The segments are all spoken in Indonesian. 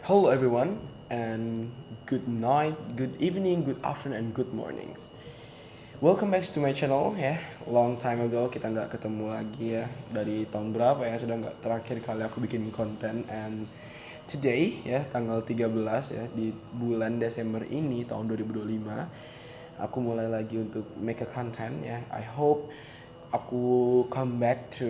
Hello everyone and good night, good evening, good afternoon and good mornings. Welcome back to my channel ya. Long time ago kita nggak ketemu lagi ya. Dari tahun berapa ya sudah nggak terakhir kali aku bikin konten. And today ya tanggal 13 ya di bulan Desember ini tahun 2025 aku mulai lagi untuk make a content ya. I hope aku come back to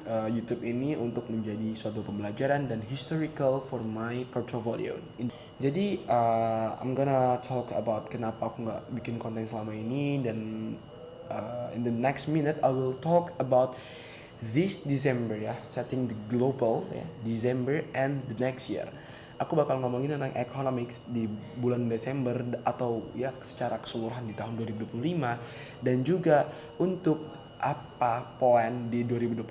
YouTube ini untuk menjadi suatu pembelajaran dan historical for my portfolio. Jadi I'm gonna talk about kenapa aku nggak bikin konten selama ini, dan in the next minute I will talk about this December ya, setting the global ya, December and the next year. Aku bakal ngomongin tentang economics di bulan Desember atau ya secara keseluruhan di tahun 2025, dan juga untuk apa poin di 2026.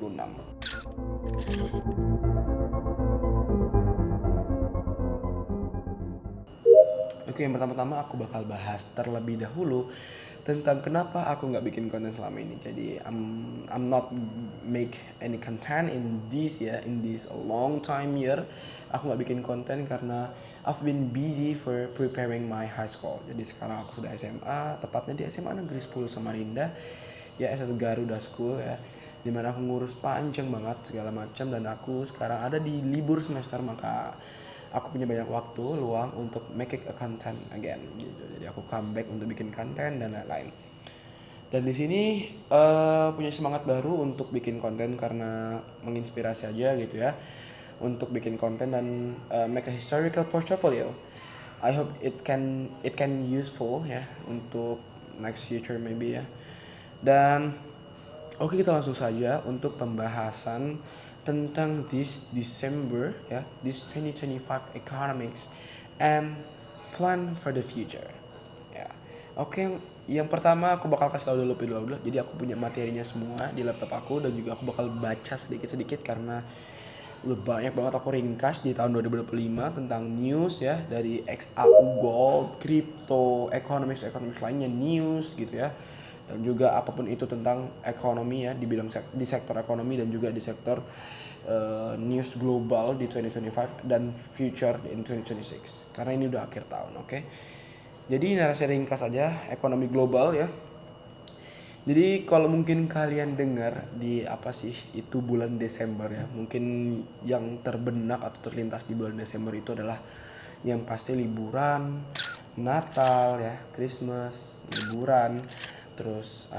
Oke, yang pertama-tama aku bakal bahas terlebih dahulu tentang kenapa aku nggak bikin konten selama ini. Jadi I'm not make any content in this ya, in this long time year. Aku nggak bikin konten karena I've been busy for preparing my high school. Jadi sekarang aku sudah SMA, tepatnya di SMA Negeri 10 Samarinda, ya SS Garuda School ya, dimana aku ngurus panjang banget segala macam, dan aku sekarang ada di libur semester, maka aku punya banyak waktu luang untuk make it a content again gitu. Jadi aku comeback untuk bikin konten dan lain-lain. Dan di sini punya semangat baru untuk bikin konten karena menginspirasi aja gitu ya, untuk bikin konten dan make a historical portfolio. I hope it can useful ya untuk next future maybe ya. Dan oke, kita langsung saja untuk pembahasan tentang this December ya, this 2025 economics and plan for the future. Ya. Oke, yang pertama aku bakal kasih tahu dulu. Jadi aku punya materinya semua di laptop aku, dan juga aku bakal baca sedikit-sedikit karena udah banyak banget aku ringkas di tahun 2025 tentang news ya, dari XAU Gold, crypto, economics lainnya, news gitu ya. Dan juga apapun itu tentang ekonomi ya, di bidang di sektor ekonomi dan juga di sektor news global di 2025 dan future in 2026. Karena ini udah akhir tahun, oke. Jadi narasi ringkas aja ekonomi global ya. Jadi kalau mungkin kalian dengar di apa sih itu bulan Desember ya, mungkin yang terbenak atau terlintas di bulan Desember itu adalah yang pasti liburan, Natal ya, Christmas, liburan, terus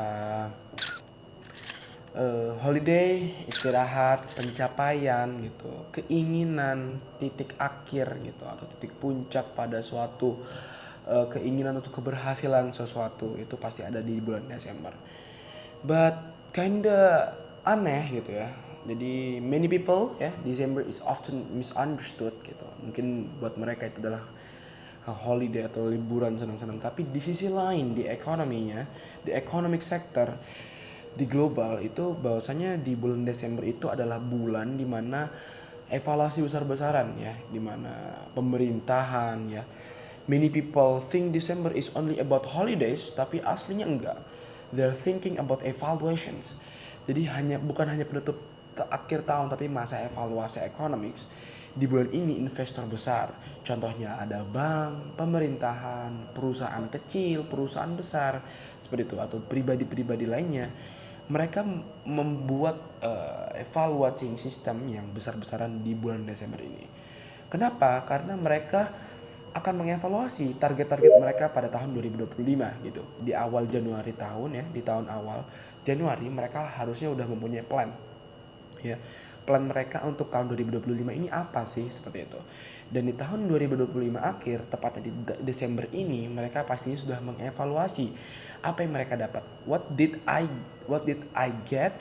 holiday, istirahat, pencapaian gitu, keinginan, titik akhir gitu, atau titik puncak pada suatu keinginan untuk keberhasilan sesuatu itu pasti ada di bulan Desember. But kinda aneh gitu ya. Jadi many people ya, December is often misunderstood gitu. Mungkin buat mereka itu adalah holiday atau liburan senang-senang, tapi di sisi lain di ekonominya, di economic sector, di global itu bahwasanya di bulan Desember itu adalah bulan dimana evaluasi besar-besaran ya, dimana pemerintahan ya, many people think December is only about holidays, tapi aslinya enggak. They're thinking about evaluations. Jadi bukan hanya penutup akhir tahun, tapi masa evaluasi economics. Di bulan ini investor besar, contohnya ada bank, pemerintahan, perusahaan kecil, perusahaan besar seperti itu, atau pribadi-pribadi lainnya. Mereka membuat evaluating system yang besar-besaran di bulan Desember ini. Kenapa? Karena mereka akan mengevaluasi target-target mereka pada tahun 2025 gitu. Di awal Januari tahun ya, di tahun awal Januari mereka harusnya udah mempunyai plan. Ya. Plan mereka untuk tahun 2025 ini apa sih, seperti itu. Dan di tahun 2025 akhir, tepatnya di Desember ini, mereka pastinya sudah mengevaluasi apa yang mereka dapat. What did I get?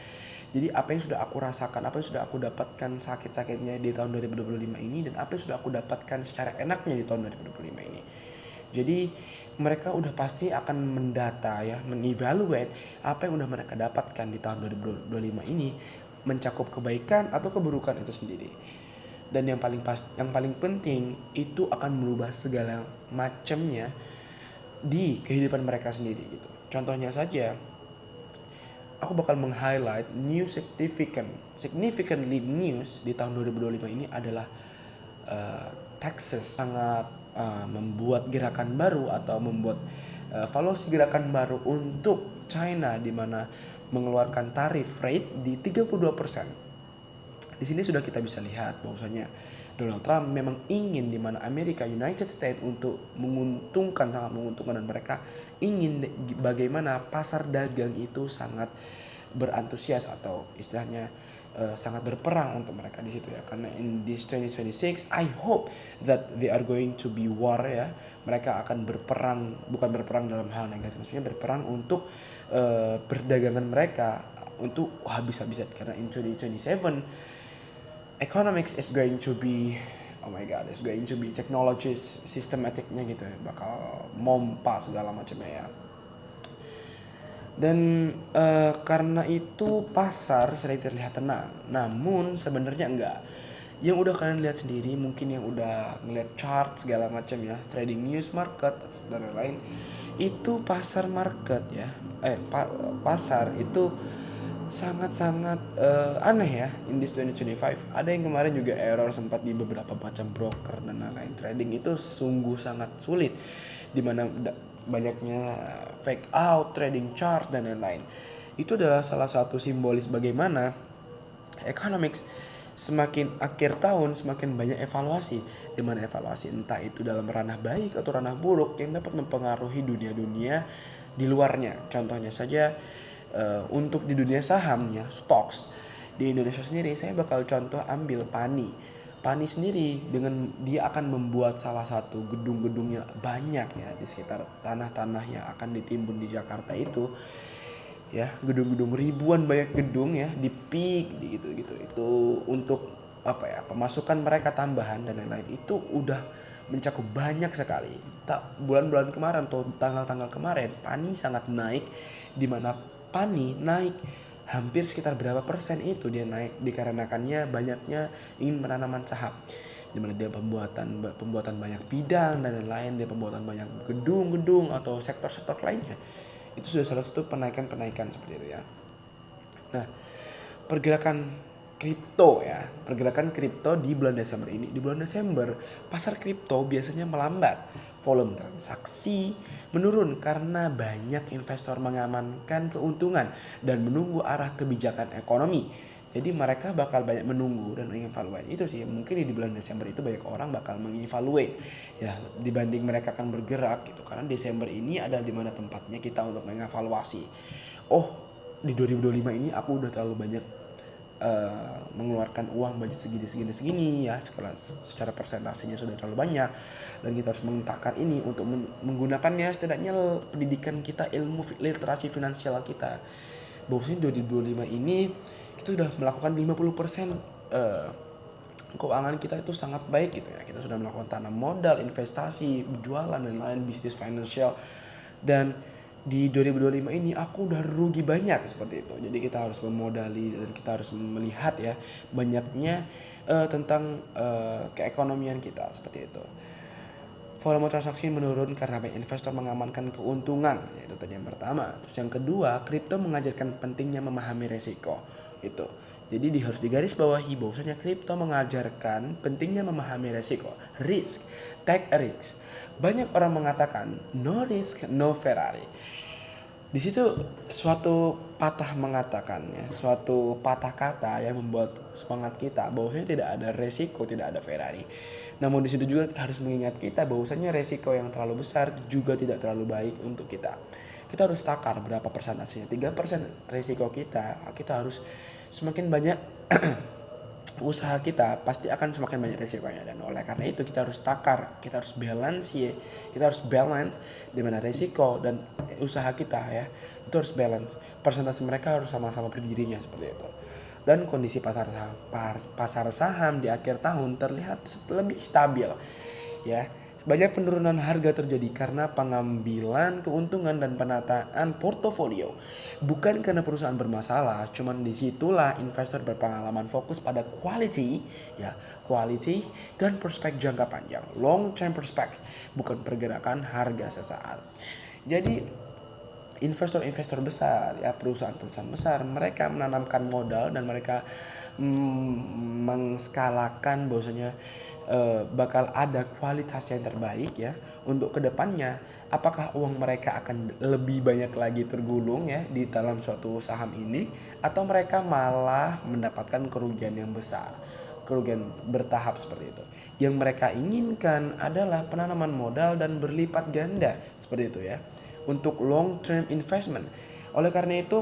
Jadi apa yang sudah aku rasakan, apa yang sudah aku dapatkan sakit-sakitnya di tahun 2025 ini, dan apa yang sudah aku dapatkan secara enaknya di tahun 2025 ini. Jadi mereka udah pasti akan mendata ya, menevaluate apa yang udah mereka dapatkan di tahun 2025 ini, mencakup kebaikan atau keburukan itu sendiri. Dan yang paling penting itu akan merubah segala macamnya di kehidupan mereka sendiri gitu. Contohnya saja, aku bakal meng-highlight significantly news di tahun 2025 ini adalah Texas sangat membuat gerakan baru atau membuat valuasi gerakan baru untuk China, di mana mengeluarkan tarif rate di 32%. Di sini sudah kita bisa lihat bahwasanya Donald Trump memang ingin di mana Amerika United States untuk sangat menguntungkan, dan mereka ingin bagaimana pasar dagang itu sangat berantusias atau istilahnya sangat berperang untuk mereka di situ ya. Karena in this 2026 I hope that they are going to be war ya. Mereka akan berperang, bukan berperang dalam hal negatif, maksudnya berperang untuk perdagangan mereka untuk habis-habisan. Karena in 2027 economics is going to be, oh my god, it's going to be technologies sistematiknya gitu ya, bakal mompa segala macamnya ya. Dan karena itu pasar sering terlihat tenang, namun sebenarnya enggak. Yang udah kalian lihat sendiri, mungkin yang udah ngeliat chart segala macam ya, trading news market dan lain-lain, itu pasar market ya, pasar itu sangat-sangat aneh ya in this 2025. Ada yang kemarin juga error sempat di beberapa macam broker dan lain-lain. Trading itu sungguh sangat sulit, dimana banyaknya fake out, trading chart dan lain-lain. Itu adalah salah satu simbolis bagaimana economics semakin akhir tahun semakin banyak evaluasi, dimana evaluasi entah itu dalam ranah baik atau ranah buruk yang dapat mempengaruhi dunia-dunia di luarnya. Contohnya saja untuk di dunia sahamnya, stocks di Indonesia sendiri, saya bakal contoh ambil Pani sendiri, dengan dia akan membuat salah satu gedung-gedungnya banyak ya di sekitar tanah-tanah yang akan ditimbun di Jakarta itu ya, gedung-gedung ribuan, banyak gedung ya di peak di gitu itu untuk apa ya, pemasukan mereka tambahan dan lain-lain itu udah mencakup banyak sekali. Tak bulan-bulan kemarin atau tanggal-tanggal kemarin Pani sangat naik, di mana Pani naik hampir sekitar berapa persen itu dia naik dikarenakannya banyaknya ingin penanaman saham, dimana dia pembuatan banyak bidang dan lain-lain, dia pembuatan banyak gedung-gedung atau sektor-sektor lainnya. Itu sudah salah satu penaikan seperti itu ya. Nah, pergerakan kripto di bulan Desember ini. Di bulan Desember, pasar kripto biasanya melambat. Volume transaksi menurun karena banyak investor mengamankan keuntungan dan menunggu arah kebijakan ekonomi. Jadi mereka bakal banyak menunggu dan mengevaluasi. Itu sih, mungkin di bulan Desember itu banyak orang bakal mengevaluate ya, dibanding mereka akan bergerak gitu. Karena Desember ini adalah dimana tempatnya kita untuk mengevaluasi. Oh, di 2025 ini aku udah terlalu banyak mengeluarkan uang budget segini ya, secara persentasenya sudah terlalu banyak, dan kita harus mengetakkan ini untuk menggunakannya setidaknya pendidikan kita, ilmu literasi finansial kita. Bahwasanya 2025 ini kita sudah melakukan 50% keuangan kita itu sangat baik gitu ya. Kita sudah melakukan tanam modal, investasi, jualan dan lain, bisnis financial. Dan di 2025 ini aku udah rugi banyak seperti itu. Jadi kita harus memodali dan kita harus melihat ya banyaknya tentang keekonomian kita seperti itu. Volume transaksi menurun karena banyak investor mengamankan keuntungan, yaitu tadi yang pertama. Terus yang kedua, kripto mengajarkan pentingnya memahami resiko. Itu. Jadi harus digarisbawahi bahwasanya kripto mengajarkan pentingnya memahami resiko. Risk, take a risk. Banyak orang mengatakan no risk, no Ferrari. Di situ suatu patah kata yang membuat semangat kita bahwasanya tidak ada resiko, tidak ada Ferrari. Namun di situ juga harus mengingat kita bahwasanya resiko yang terlalu besar juga tidak terlalu baik untuk kita. Kita harus takar berapa persentasenya. 3% resiko kita harus semakin banyak usaha kita pasti akan semakin banyak resikonya, dan oleh karena itu kita harus takar, kita harus balance di mana resiko dan usaha kita ya itu harus balance, persentase mereka harus sama-sama berdirinya seperti itu. Dan kondisi pasar saham di akhir tahun terlihat lebih stabil ya. Banyak penurunan harga terjadi karena pengambilan keuntungan dan penataan portofolio. Bukan karena perusahaan bermasalah, cuman disitulah investor berpengalaman fokus pada quality dan prospek jangka panjang, long term perspective, bukan pergerakan harga sesaat. Jadi investor besar ya, perusahaan besar, mereka menanamkan modal dan mereka mengskalakan bahwasanya bakal ada kualitas yang terbaik ya untuk kedepannya. Apakah uang mereka akan lebih banyak lagi tergulung ya di dalam suatu saham ini, atau mereka malah mendapatkan kerugian yang besar, kerugian bertahap seperti itu. Yang mereka inginkan adalah penanaman modal dan berlipat ganda seperti itu ya, untuk long term investment. Oleh karena itu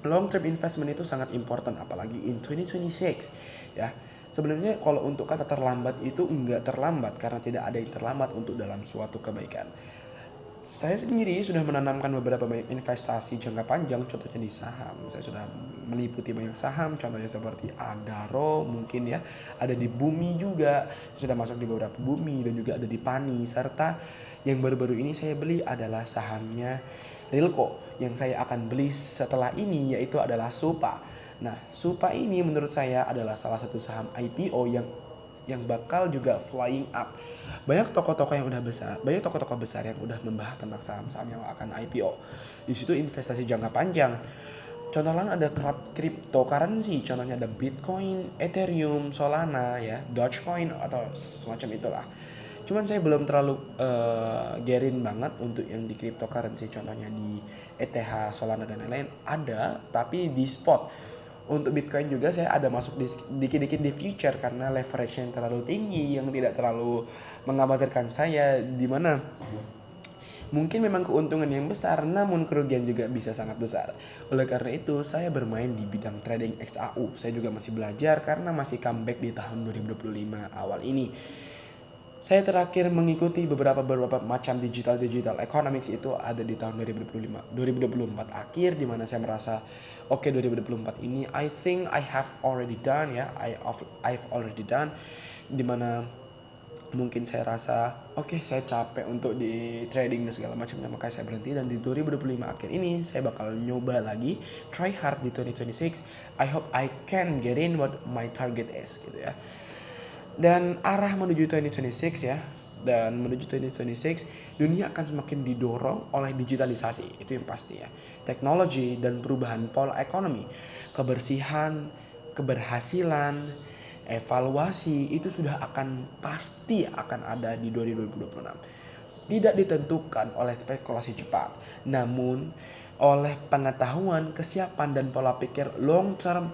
long term investment itu sangat important, apalagi in 2026 ya. Sebenarnya kalau untuk kata terlambat itu enggak terlambat, karena tidak ada yang terlambat untuk dalam suatu kebaikan. Saya sendiri sudah menanamkan beberapa banyak investasi jangka panjang, contohnya di saham. Saya sudah meliputi banyak saham, contohnya seperti Adaro mungkin ya, ada di Bumi juga, sudah masuk di beberapa Bumi, dan juga ada di Pani, serta yang baru-baru ini saya beli adalah sahamnya Rilko. Yang saya akan beli setelah ini yaitu adalah Supa. Nah, Supa ini menurut saya adalah salah satu saham IPO yang bakal juga flying up. Banyak tokoh-tokoh yang udah besar, banyak tokoh-tokoh besar yang udah membahas tentang saham-saham yang akan IPO. Di situ investasi jangka panjang. Contohnya ada cryptocurrency, contohnya ada Bitcoin, Ethereum, Solana ya, Dogecoin atau semacam itulah. Cuman saya belum terlalu gerin banget untuk yang di cryptocurrency, contohnya di ETH, Solana dan lain-lain ada, tapi di spot. Untuk Bitcoin juga saya ada masuk dikit-dikit di future karena leverage yang terlalu tinggi, yang tidak terlalu mengkhawatirkan saya, di mana mungkin memang keuntungan yang besar namun kerugian juga bisa sangat besar. Oleh karena itu saya bermain di bidang trading XAU. Saya juga masih belajar karena masih comeback di tahun 2025 awal ini. Saya terakhir mengikuti beberapa macam digital economics itu ada di tahun 2024 akhir, di mana saya merasa oke, 2024 ini I think I have already done ya, I've already done, di mana mungkin saya rasa oke, saya capek untuk di trading dan segala macamnya, makanya saya berhenti. Dan di 2025 akhir ini saya bakal nyoba lagi, try hard di 2026. I hope I can get in what my target is gitu ya. Dan arah menuju 2026 ya, dan menuju 2026 dunia akan semakin didorong oleh digitalisasi, itu yang pasti ya, teknologi dan perubahan pola ekonomi, kebersihan, keberhasilan, evaluasi itu sudah pasti akan ada di 2026. Tidak ditentukan oleh spekulasi cepat, namun oleh pengetahuan, kesiapan dan pola pikir long term,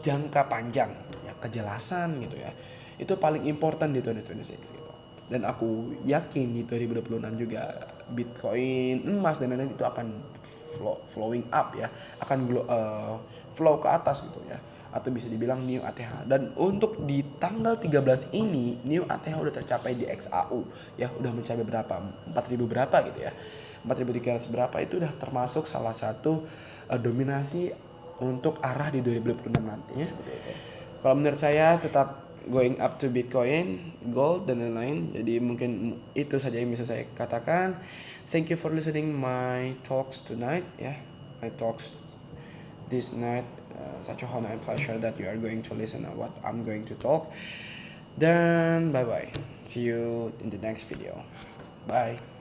jangka panjang ya, kejelasan gitu ya. Itu paling important di 2026 gitu. Dan aku yakin di 2026 juga Bitcoin, emas dan lain-lain itu akan flowing up ya, akan flow ke atas gitu ya, atau bisa dibilang new ATH. Dan untuk di tanggal 13 ini new ATH udah tercapai di XAU ya, udah mencapai berapa, 4.000 berapa gitu ya, 4.300 berapa. Itu udah termasuk salah satu dominasi untuk arah di 2026 nantinya seperti itu. Kalau menurut saya tetap going up to Bitcoin, gold dan lain-lain. Jadi mungkin itu saja yang bisa saya katakan. Thank you for listening my talks tonight ya. My talks this night, such a honor and pleasure that you are going to listen to what I'm going to talk. Dan bye bye. See you in the next video. Bye.